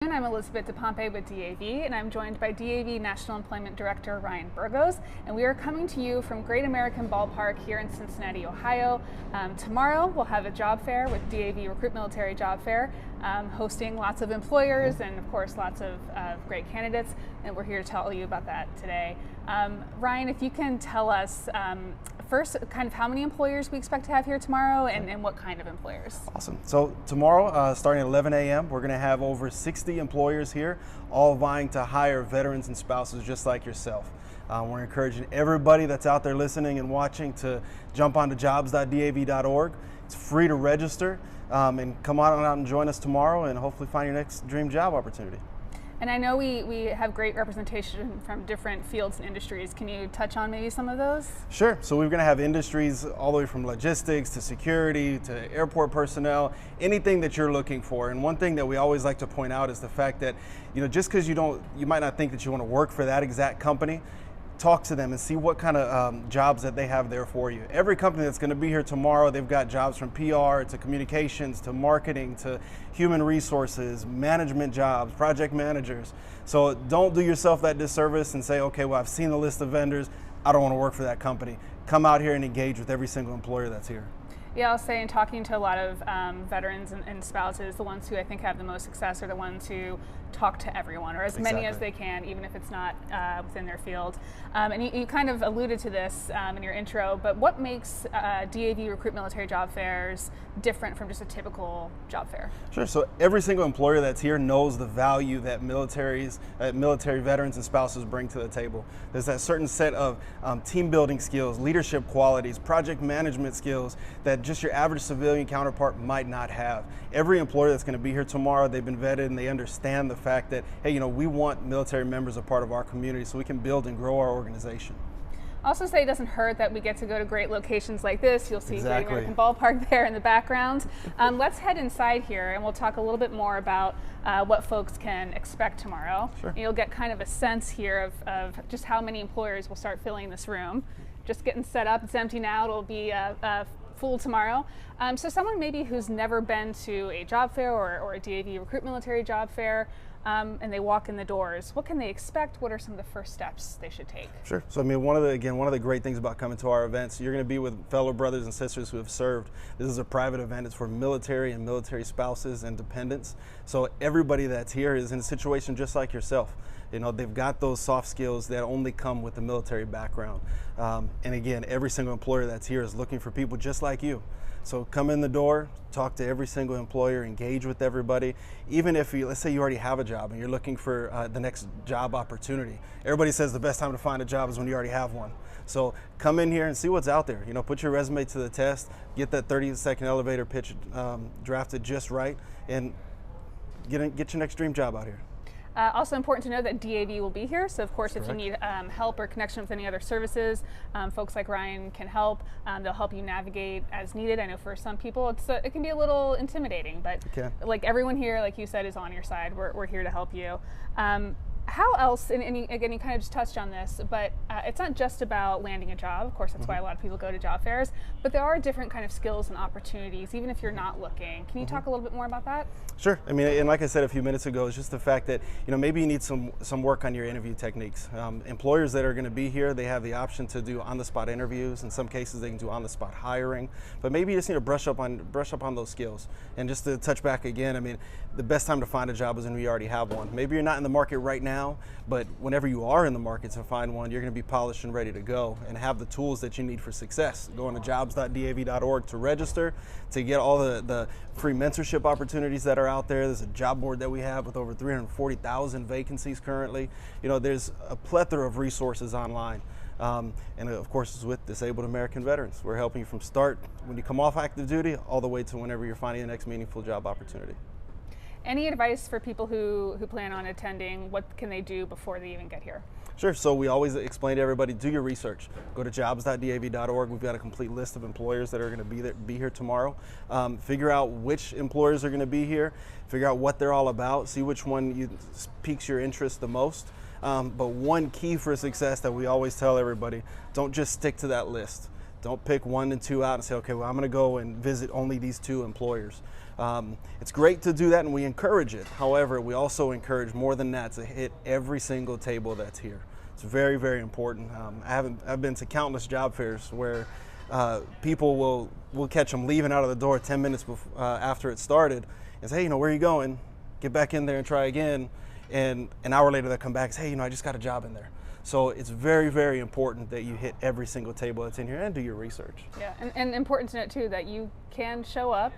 Ryan. I'm Elizabeth DePompe with DAV, and I'm joined by DAV National Employment Director Ryan Burgos, and we are coming to you from Great American Ballpark here in Cincinnati, Ohio. Tomorrow we'll have a job fair with DAV Recruit Military Job Fair, hosting lots of employers and of course lots of great candidates, and we're here to tell you about that today. Ryan, if you can tell us first kind of how many employers we expect to have here tomorrow and what kind of employers. Awesome. So tomorrow, starting at 11 a.m., we're going to have over 60 employers here, all vying to hire veterans and spouses just like yourself. We're encouraging everybody that's out there listening and watching to jump onto jobs.dav.org. It's free to register, and come on out and join us tomorrow and hopefully find your next dream job opportunity. And I know we have great representation from different fields and industries. Can you touch on maybe some of those? Sure. So we're going to have industries all the way from logistics to security to airport personnel, anything that you're looking for. And one thing that we always like to point out is the fact that, just because you might not think that you want to work for that exact company, talk to them and see what kind of jobs that they have there for you. Every company that's going to be here tomorrow, they've got jobs from PR to communications to marketing to human resources, management jobs, project managers. So don't do yourself that disservice and say, okay, well, I've seen the list of vendors, I don't want to work for that company. Come out here and engage with every single employer that's here. Yeah, I'll say in talking to a lot of veterans and spouses, the ones who I think have the most success are the ones who talk to everyone, or as many as they can, even if it's not within their field. And you kind of alluded to this in your intro, but what makes DAV Recruit Military Job Fairs different from just a typical job fair? Sure, so every single employer that's here knows the value that military veterans and spouses bring to the table. There's that certain set of team building skills, leadership qualities, project management skills that just your average civilian counterpart might not have. Every employer that's going to be here tomorrow, they've been vetted and they understand the fact that, hey, we want military members a part of our community so we can build and grow our organization. Also say it doesn't hurt that we get to go to great locations like this. You'll see Exactly. Great American Ballpark there in the background. Let's head inside here and we'll talk a little bit more about what folks can expect tomorrow. Sure. You'll get kind of a sense here of just how many employers will start filling this room. Just getting set up, it's empty now, it'll be full tomorrow. So someone maybe who's never been to a job fair or a DAV Recruit Military Job Fair, and they walk in the doors, what can they expect? What are some of the first steps they should take? Sure. So one of the great things about coming to our events, you're going to be with fellow brothers and sisters who have served. This is a private event. It's for military and military spouses and dependents. So everybody that's here is in a situation just like yourself. They've got those soft skills that only come with the military background. And again, every single employer that's here is looking for people just like you. So come in the door, talk to every single employer, engage with everybody. Even if let's say you already have a job and you're looking for the next job opportunity. Everybody says the best time to find a job is when you already have one. So come in here and see what's out there. Put your resume to the test, get that 30-second elevator pitch drafted just right, and get your next dream job out here. Also important to know that DAV will be here, so of course if you need help or connection with any other services, folks like Ryan can help. They'll help you navigate as needed. I know for some people it can be a little intimidating, but like everyone here, like you said, is on your side. We're here to help you. How else, and again, you kind of just touched on this, but it's not just about landing a job. Of course, that's why a lot of people go to job fairs, but there are different kind of skills and opportunities, even if you're not looking. Can you talk a little bit more about that? Sure. And like I said a few minutes ago, it's just the fact that, maybe you need some work on your interview techniques. Employers that are going to be here, they have the option to do on-the-spot interviews. In some cases, they can do on-the-spot hiring, but maybe you just need to brush up on those skills. And just to touch back again, the best time to find a job is when you already have one. Maybe you're not in the market right now, but whenever you are in the market to find one, you're going to be polished and ready to go and have the tools that you need for success. Go on to jobs.dav.org to register, to get all the free mentorship opportunities that are out there. There's a job board that we have with over 340,000 vacancies currently. There's a plethora of resources online. And of course, it's with Disabled American Veterans. We're helping you from start when you come off active duty all the way to whenever you're finding the next meaningful job opportunity. Any advice for people who plan on attending? What can they do before they even get here? Sure. So we always explain to everybody, do your research. Go to jobs.dav.org. We've got a complete list of employers that are going to be here tomorrow. Figure out which employers are going to be here. Figure out what they're all about. See which one piques your interest the most. But one key for success that we always tell everybody, don't just stick to that list. Don't pick 1 and 2 out and say, okay, well, I'm going to go and visit only these 2 employers. It's great to do that, and we encourage it. However, we also encourage more than that to hit every single table that's here. It's very, very important. I've been to countless job fairs where people will catch them leaving out of the door 10 minutes after it started and say, hey, where are you going? Get back in there and try again. And an hour later they'll come back and say, hey, I just got a job in there. So it's very, very important that you hit every single table that's in here and do your research. Yeah, and important to note too that you can show up,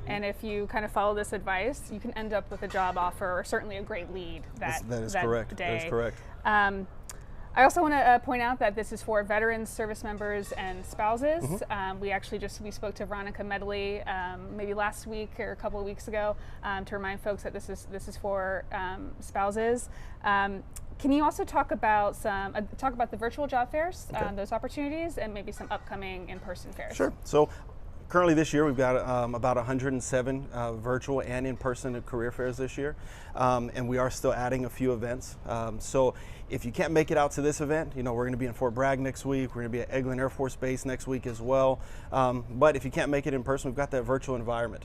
and if you kind of follow this advice, you can end up with a job offer or certainly a great lead that is correct. day. That is correct. I also want to point out that this is for veterans, service members, and spouses. We spoke to Veronica Medley maybe last week or a couple of weeks ago to remind folks that this is for spouses. Can you also talk about the virtual job fairs, those opportunities, and maybe some upcoming in-person fairs? Sure. So currently this year we've got about 107 virtual and in-person career fairs this year, and we are still adding a few events. So if you can't make it out to this event, we're going to be in Fort Bragg next week. We're going to be at Eglin Air Force Base next week as well. But if you can't make it in person, we've got that virtual environment.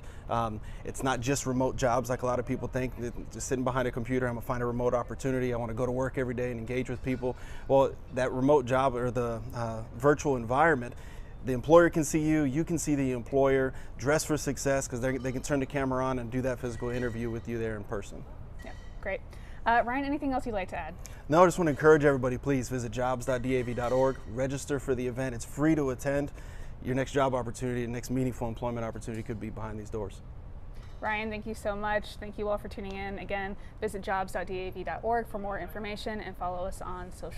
It's not just remote jobs like a lot of people think. Just sitting behind a computer, I'm going to find a remote opportunity. I want to go to work every day and engage with people. Well, that remote job or the virtual environment, the employer can see you, you can see the employer, dress for success, because they can turn the camera on and do that physical interview with you there in person. Yeah, great. Ryan, anything else you'd like to add? No, I just want to encourage everybody, please visit jobs.dav.org, register for the event. It's free to attend. Your next job opportunity, the next meaningful employment opportunity could be behind these doors. Ryan, thank you so much. Thank you all for tuning in. Again, visit jobs.dav.org for more information and follow us on social